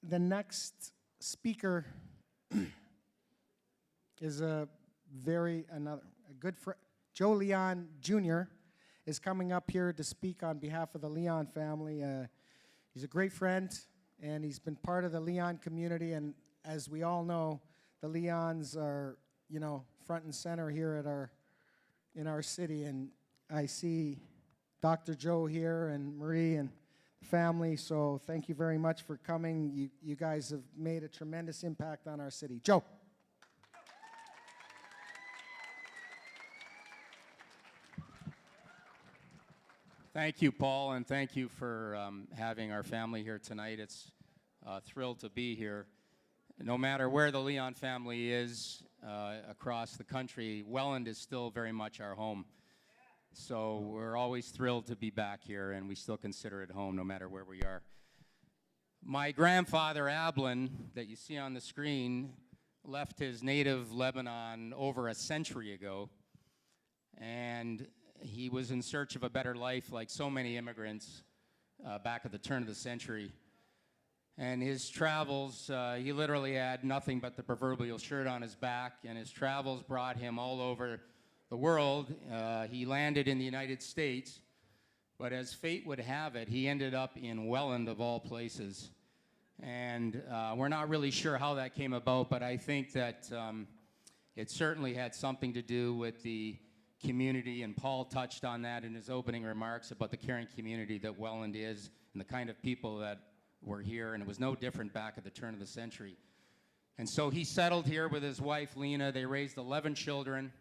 The next speaker is a good friend. Joe Leon Jr. is coming up here to speak on behalf of the Leon family. He's a great friend, and he's been part of the Leon community. And as we all know, the Leons are, front and center here in our city. And I see Dr. Joe here and Marie and family, so thank you very much for coming. You guys have made a tremendous impact on our city. Joe. Thank you, Paul, and thank you for having our family here tonight. It's thrilled to be here. No matter where the Leon family is across the country, Welland is still very much our home. So we're always thrilled to be back here, and we still consider it home no matter where we are. My grandfather, Ablin, that you see on the screen, left his native Lebanon over a century ago, and he was in search of a better life like so many immigrants back at the turn of the century. And his travels, he literally had nothing but the proverbial shirt on his back, and his travels brought him all over the world. He landed in the United States, but as fate would have it, he ended up in Welland, of all places. And we're not really sure how that came about, but I think that it certainly had something to do with the community, and Paul touched on that in his opening remarks about the caring community that Welland is and the kind of people that were here, and it was no different back at the turn of the century. And so he settled here with his wife, Lena. They raised 11 children,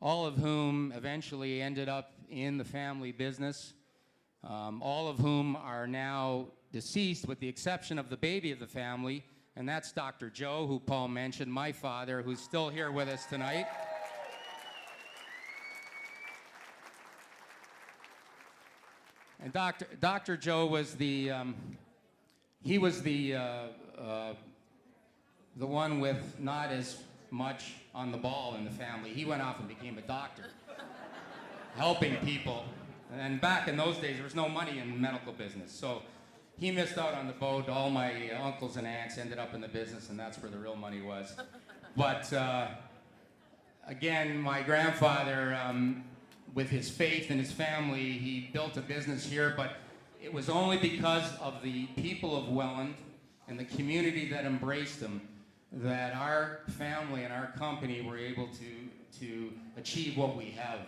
all of whom eventually ended up in the family business, all of whom are now deceased with the exception of the baby of the family, and that's Dr. Joe, who Paul mentioned, my father, who's still here with us tonight. And Dr. Joe was the one with not as much on the ball in the family. He went off and became a doctor, helping people. And back in those days, there was no money in the medical business. So he missed out on the boat. All my uncles and aunts ended up in the business, and that's where the real money was. But again, my grandfather, with his faith and his family, he built a business here, but it was only because of the people of Welland and the community that embraced him that our family and our company were able to achieve what we have.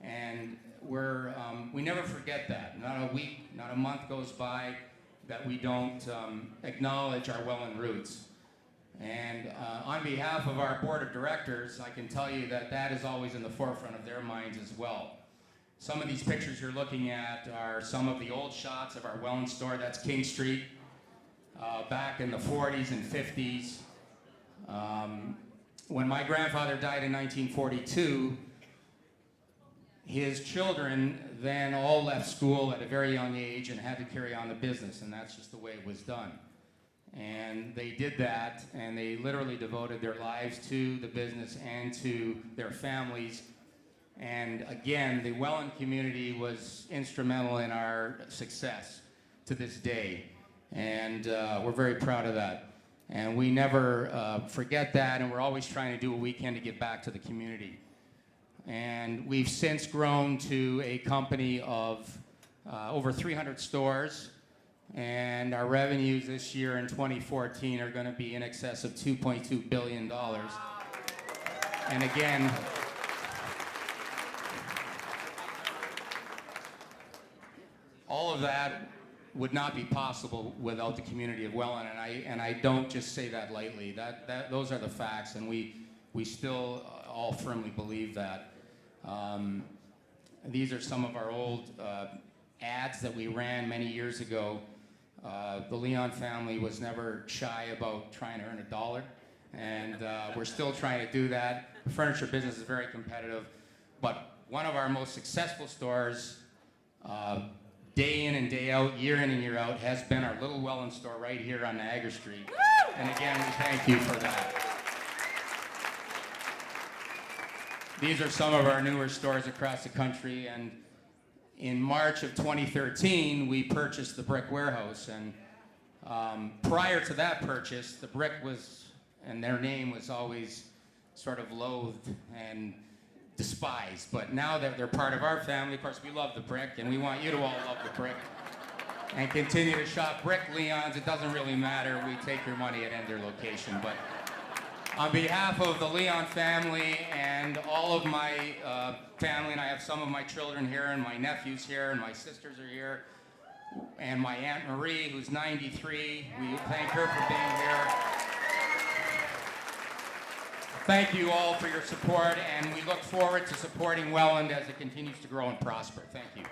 And we never forget that. Not a week, not a month goes by that we don't acknowledge our Welland roots. And on behalf of our board of directors, I can tell you that that is always in the forefront of their minds as well. Some of these pictures you're looking at are some of the old shots of our Welland store. That's King Street, back in the 40s and 50s. When my grandfather died in 1942, his children then all left school at a very young age and had to carry on the business, and that's just the way it was done. And they did that, and they literally devoted their lives to the business and to their families. And again, the Welland community was instrumental in our success to this day. And we're very proud of that. And we never forget that, and we're always trying to do what we can to give back to the community. And we've since grown to a company of over 300 stores. And our revenues this year in 2014 are going to be in excess of $2.2 billion. And again, all of that would not be possible without the community of Welland, and I don't just say that lightly. Those are the facts, and we still all firmly believe that. These are some of our old ads that we ran many years ago. The Leon family was never shy about trying to earn a dollar, and we're still trying to do that. The furniture business is very competitive, but one of our most successful stores, day in and day out, year in and year out, has been our little Welland store right here on Niagara Street. And again, we thank you for that. These are some of our newer stores across the country, and in March of 2013, we purchased the Brick Warehouse, and Prior to that purchase, the brick was, and their name was always sort of loathed and despised. But now that they're part of our family, of course, we love the brick, and we want you to all love the brick. And continue to shop Brick Leon's. It doesn't really matter. We take your money at either location. But on behalf of the Leon family and all of my family, and I have some of my children here, and my nephews here, and my sisters are here, and my Aunt Marie, who's 93, we thank her for being here. Thank you all for your support, and we look forward to supporting Welland as it continues to grow and prosper. Thank you.